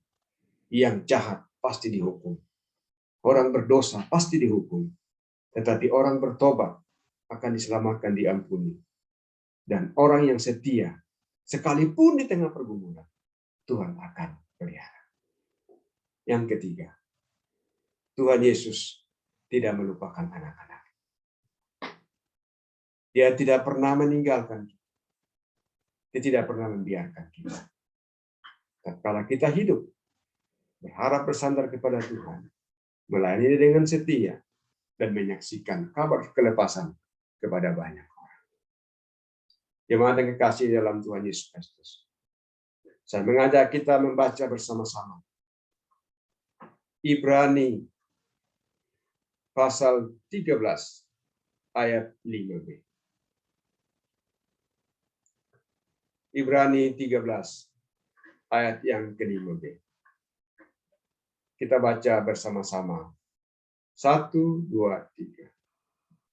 B: yang jahat pasti dihukum. Orang berdosa pasti dihukum. Tetapi orang bertobat akan diselamatkan, diampuni. Dan orang yang setia, sekalipun di tengah pergumulan, Tuhan akan pelihara. Yang ketiga, Tuhan Yesus tidak melupakan anak-anak. Dia tidak pernah meninggalkan kita. Dia tidak pernah membiarkan kita. Tatkala kita hidup, berharap bersandar kepada Tuhan, melayani dengan setia, dan menyaksikan kabar kelepasan kepada banyak orang. Jemaat yang kekasih dalam Tuhan Yesus Kristus, saya mengajak kita membaca bersama-sama Ibrani pasal 13 ayat 5b. Ibrani 13 ayat yang ke-5b. Kita baca bersama-sama. 1, 2, 3.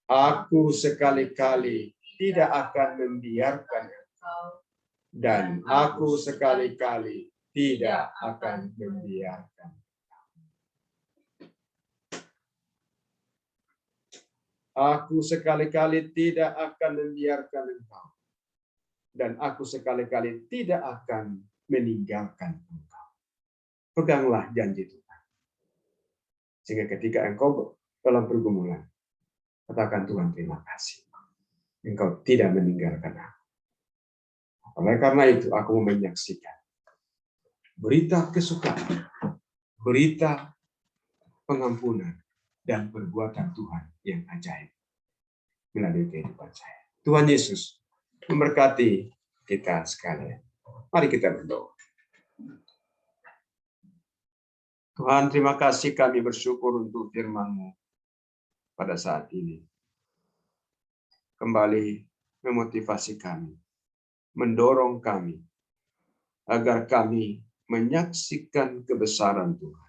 B: Aku sekali-kali tidak akan membiarkan engkau, dan aku sekali-kali tidak akan membiarkan. Aku sekali-kali tidak akan membiarkan engkau, dan aku sekali-kali tidak akan meninggalkan engkau. Peganglah janji Tuhan. Sehingga ketika engkau dalam pergumulan, katakan, Tuhan terima kasih. Engkau tidak meninggalkan aku. Oleh karena itu, aku mau menyaksikan berita kesukaan, berita pengampunan, dan perbuatan Tuhan yang ajaib melalui kehidupan saya. Tuhan Yesus memberkati kita sekalian. Mari kita berdoa. Tuhan, terima kasih, kami bersyukur untuk firman-Mu pada saat ini. Kembali memotivasi kami, mendorong kami, agar kami menyaksikan kebesaran Tuhan.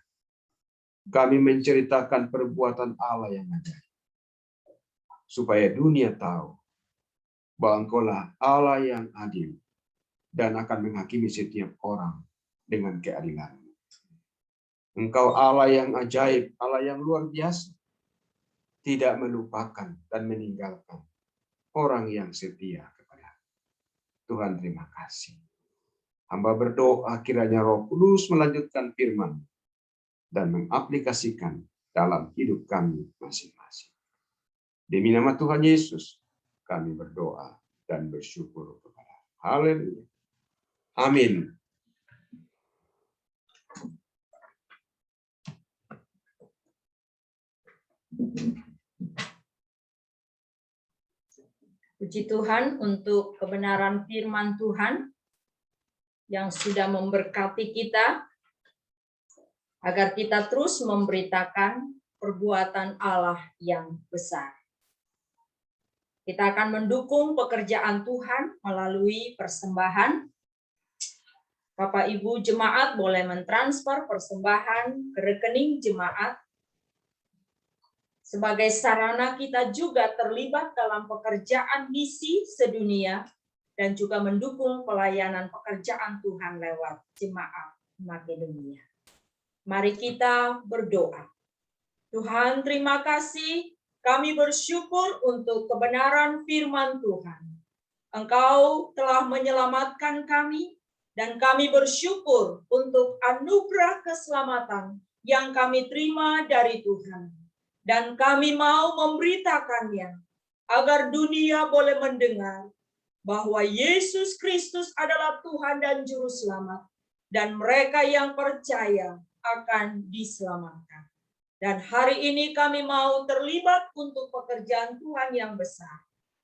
B: Kami menceritakan perbuatan Allah yang ajaib, supaya dunia tahu bahwa Engkaulah Allah yang adil dan akan menghakimi setiap orang dengan keadilan-Mu. Engkau Allah yang ajaib, Allah yang luar biasa, tidak melupakan dan meninggalkan orang yang setia kepada Tuhan. Terima kasih. Hamba berdoa kiranya Roh Kudus melanjutkan firman dan mengaplikasikan dalam hidup kami masing-masing. Demi nama Tuhan Yesus, kami berdoa dan bersyukur kepada. Haleluya. Amin.
A: Puji Tuhan untuk kebenaran firman Tuhan yang sudah memberkati kita, agar kita terus memberitakan perbuatan Allah yang besar. Kita akan mendukung pekerjaan Tuhan melalui persembahan. Bapak Ibu jemaat boleh mentransfer persembahan ke rekening jemaat. Sebagai sarana kita juga terlibat dalam pekerjaan misi sedunia dan juga mendukung pelayanan pekerjaan Tuhan lewat jemaat Makedonia. Mari kita berdoa. Tuhan, terima kasih. Kami bersyukur untuk kebenaran firman Tuhan. Engkau telah menyelamatkan kami, dan kami bersyukur untuk anugerah keselamatan yang kami terima dari Tuhan. Dan kami mau memberitakannya, agar dunia boleh mendengar bahwa Yesus Kristus adalah Tuhan dan Juru Selamat. dan mereka yang percaya akan diselamatkan. Dan hari ini kami mau terlibat untuk pekerjaan Tuhan yang besar.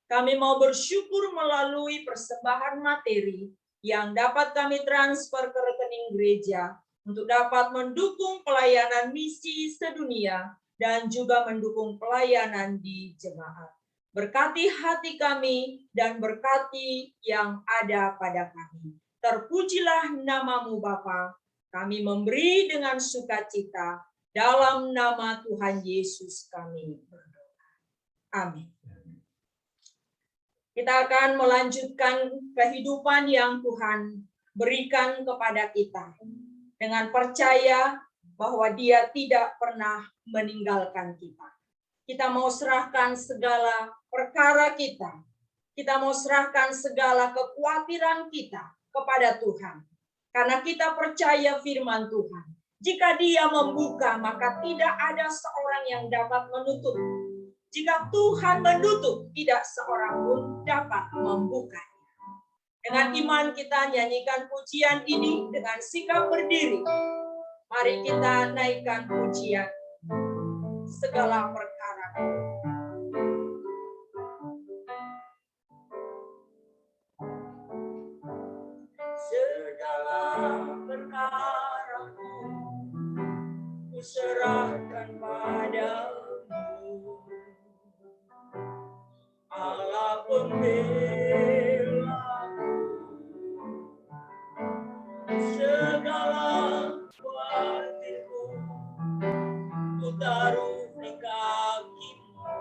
A: Kami mau bersyukur melalui persembahan materi yang dapat kami transfer ke rekening gereja untuk dapat mendukung pelayanan misi sedunia dan juga mendukung pelayanan di jemaat. Berkati hati kami dan berkati yang ada pada kami. Terpujilah namamu Bapa. Kami memberi dengan sukacita. Dalam nama Tuhan Yesus kami berdoa. Amin. Kita akan melanjutkan kehidupan yang Tuhan berikan kepada kita. Dengan percaya bahwa Dia tidak pernah meninggalkan kita. Kita mau serahkan segala perkara kita. Kita mau serahkan segala kekhawatiran kita kepada Tuhan. Karena kita percaya firman Tuhan. Jika Dia membuka, maka tidak ada seorang yang dapat menutup. Jika Tuhan menutup, tidak seorang pun dapat membukanya. Dengan iman kita nyanyikan pujian ini dengan sikap berdiri. Mari kita naikkan pujian segala perkara. Segala perkaraku ku serahkan padamu, Allah pembelaku. Segala kuatirku ku taruh di kaki-Mu,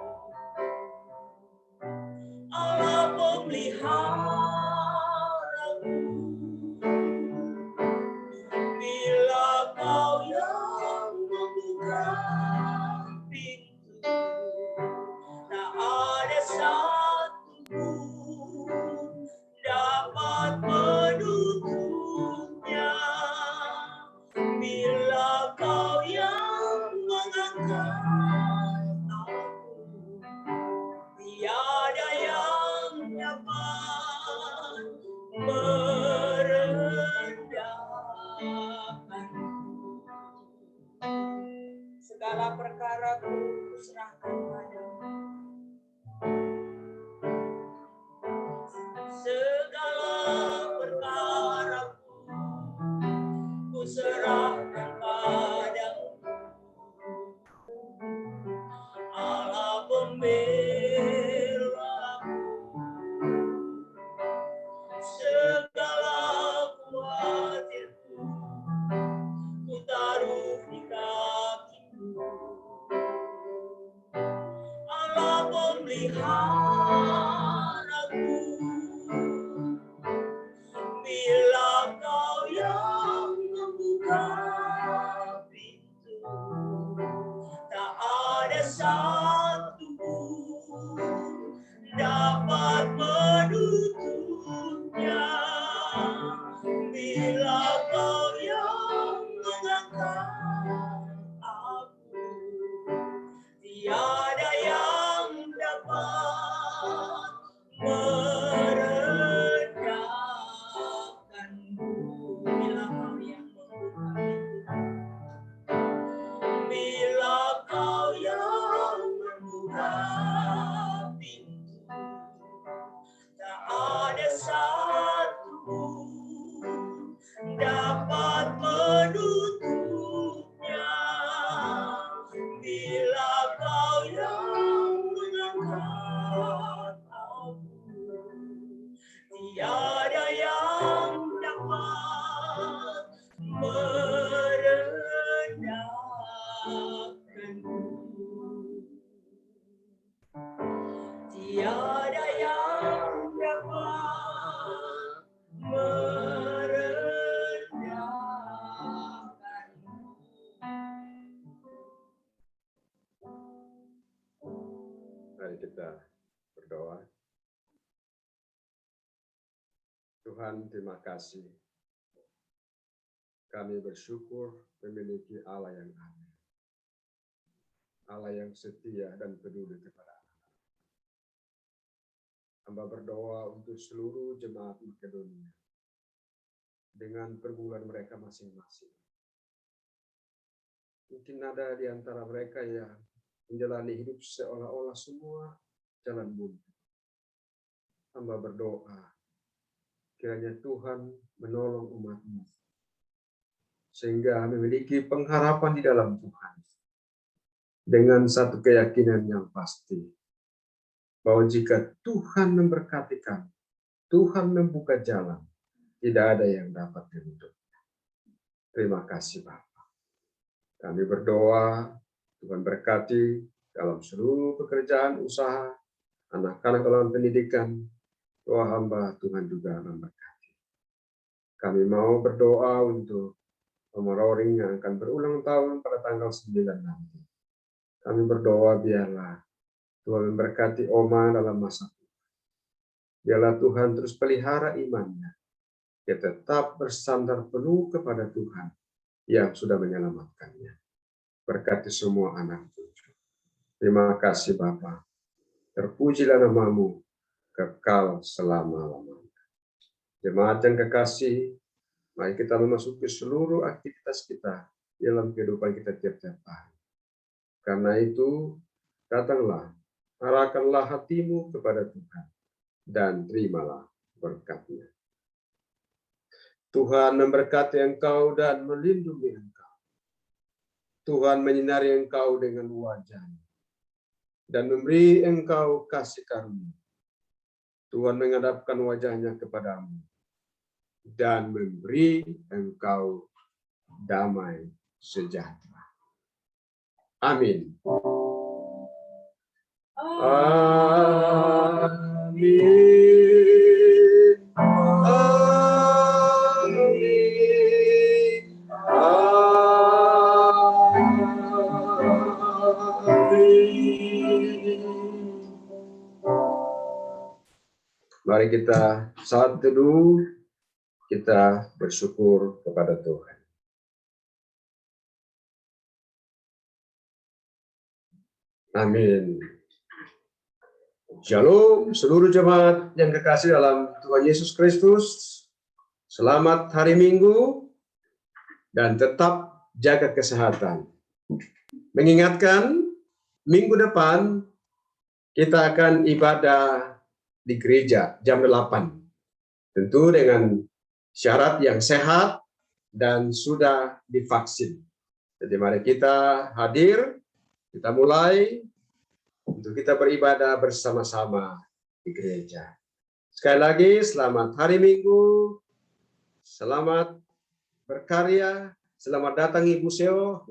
A: Allah pemeliharaku. Bila Kau yang membuka pintu, tak ada satu pun dapat menutupnya. Bila Kau yang mengangkat aku, tiada yang dapat merendahkanku. Segala perkara ku serahkan padamu. Segala perkara ku serahkan padamu, Allah pembelaku. Segala kuatirku ku taruh di kaki-Mu, Allah pemeliharaku. Bila Kau yang membuka pintu, tak ada satu pun dapat menutupnya. Bila Kau yang mengangkat aku, tiada yang dapat merendahkanku. Bila Kau yang membuka pintu, bila Kau yang membuka pintu, tak ada satu pun dapat menutupnya. Bila Kau yang mengangkat aku, tiada yang dapat merendahkanku. Tiada yang dapat merendahkanku.
B: Mari kita berdoa. Tuhan, terima kasih. Kami bersyukur memiliki Allah yang adil, Allah yang setia dan peduli kepada anak-anak. Hamba berdoa untuk seluruh jemaat Makedonia. dengan pergumulan mereka masing-masing. Mungkin ada di antara mereka yang menjalani hidup seolah-olah semua jalan buntu. Hamba berdoa, kiranya Tuhan menolong umat-Mu, sehingga memiliki pengharapan di dalam Tuhan, dengan satu keyakinan yang pasti, bahwa jika Tuhan memberkati kami, Tuhan membuka jalan, tidak ada yang dapat menutup. Terima kasih Bapa. Kami berdoa, Tuhan berkati dalam seluruh pekerjaan usaha, anak-anak dalam pendidikan, doa hamba Tuhan juga memberkati. Kami mau berdoa untuk Oma Roring yang akan berulang tahun pada tanggal 9 nanti. Kami berdoa biarlah Tuhan memberkati Oma dalam masa itu. Biarlah Tuhan terus pelihara imannya. Dia tetap bersandar penuh kepada Tuhan yang sudah menyelamatkannya. Berkati semua anak cucu. Terima kasih Bapa. Terpujilah nama-Mu kekal selama-lamanya. Jemaat yang kekasih, mari kita memasuki seluruh aktivitas kita dalam kehidupan kita tiap-tiap hari. Karena itu, datanglah, arahkanlah hatimu kepada Tuhan, dan terimalah berkat-Nya. Tuhan memberkati engkau dan melindungi engkau. Tuhan menyinari engkau dengan wajah-Nya dan memberi engkau kasih karunia. Tuhan menghadapkan wajah-Nya kepadamu dan memberi engkau damai sejahtera. Amin. Amin. Amin. Amin. Mari kita saat teduh, kita bersyukur kepada Tuhan. Amin. Shalom seluruh jemaat yang kekasih dalam Tuhan Yesus Kristus. Selamat hari Minggu dan tetap jaga kesehatan. Mengingatkan minggu depan kita akan ibadah di gereja jam 8. Tentu dengan syarat yang sehat dan sudah divaksin. Jadi mari kita hadir, kita mulai untuk kita beribadah bersama-sama di gereja. Sekali lagi, selamat hari Minggu, selamat berkarya, selamat datang Ibu Seo.